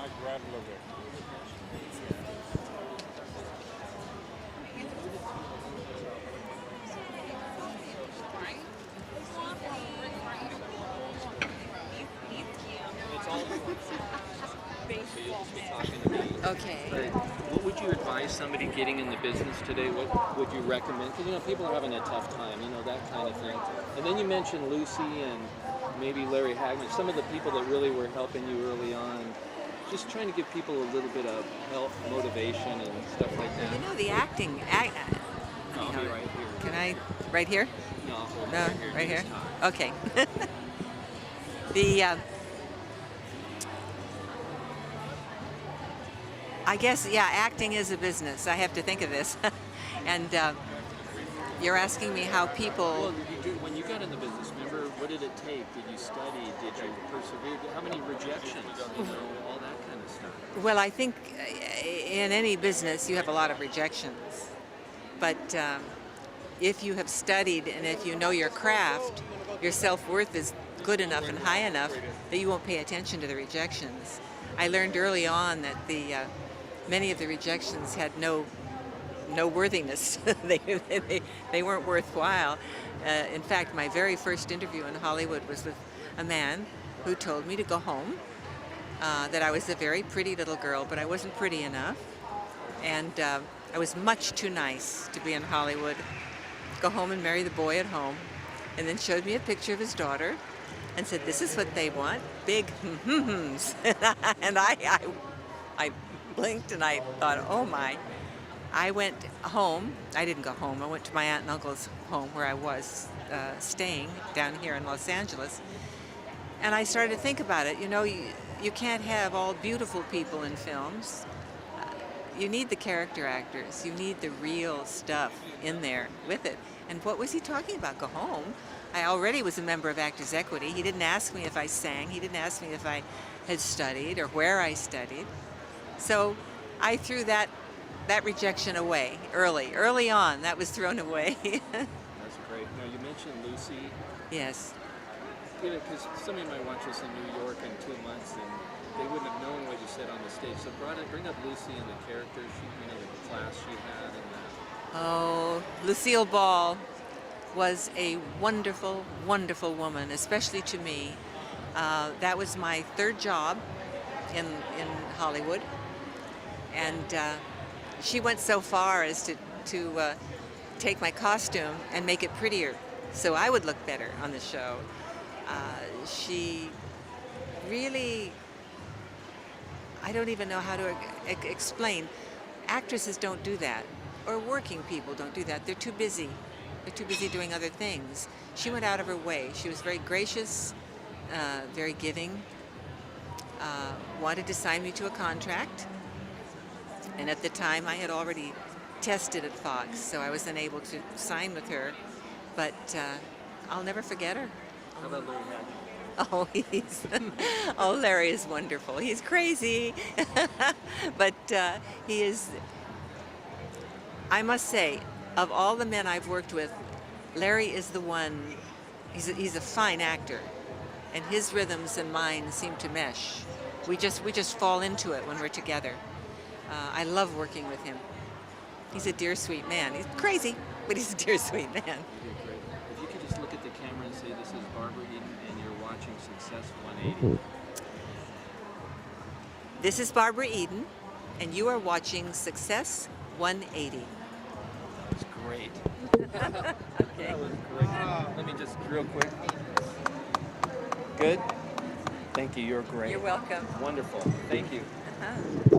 My grandmother. It's all talking to me. Okay. What would you advise somebody getting in the business today? What would you recommend? Because people are having a tough time, that kind of thing. And then you mentioned Lucy and maybe Larry Hagman, some of the people that really were helping you early on. Just trying to give people a little bit of help, motivation, and stuff like that. The acting. No, I'll be right here. Can I? Right here? No, I'll hold it No, right here. right You here. just talk. Okay. the. I guess, yeah, acting is a business. I have to think of this. And you're asking me how people. Well, when you got in the business, remember, what did it take? Did you study? Did you persevere? How many rejections? All that kind of stuff. Well, I think in any business you have a lot of rejections. But if you have studied and if you know your craft, your self-worth is good enough and high enough that you won't pay attention to the rejections. I learned early on that many of the rejections had no worthiness. they weren't worthwhile. In fact, my very first interview in Hollywood was with a man who told me to go home, that I was a very pretty little girl, but I wasn't pretty enough. And I was much too nice to be in Hollywood. Go home and marry the boy at home. And then showed me a picture of his daughter and said, "This is what they want, big hms." And I blinked and I thought, oh my. I went home. I didn't go home. I went to my aunt and uncle's home where I was staying down here in Los Angeles. And I started to think about it. You can't have all beautiful people in films. You need the character actors. You need the real stuff in there with it. And what was he talking about? Go home. I already was a member of Actors Equity. He didn't ask me if I sang. He didn't ask me if I had studied or where I studied. So I threw that rejection away early on. That was thrown away. That's great. Now, you mentioned Lucy. Yes. Because somebody might watch this in New York in 2 months and they wouldn't have known what you said on the stage. So bring up Lucy and the character, the class she had and that. Oh, Lucille Ball was a wonderful, wonderful woman, especially to me. That was my third job in Hollywood. And she went so far as to take my costume and make it prettier so I would look better on the show. She really, I don't even know how to explain. Actresses don't do that, or working people don't do that. They're too busy. They're too busy doing other things. She went out of her way. She was very gracious, very giving, wanted to sign me to a contract. And at the time, I had already tested at Fox, so I was unable to sign with her. But I'll never forget her. How about Larry Hagman? Oh, Larry is wonderful. He's crazy, but he is. I must say, of all the men I've worked with, Larry is the one. He's a fine actor, and his rhythms and mine seem to mesh. We just fall into it when we're together. I love working with him. He's a dear, sweet man. He's crazy, but he's a dear, sweet man. You did great. If you could just look at the camera and say, "This is Barbara Eden, and you're watching Success 180." This is Barbara Eden, and you are watching Success 180. That's great. Okay. That was great. Let me just real quick. Good. Thank you. You're great. You're welcome. Wonderful. Thank you. Uh-huh.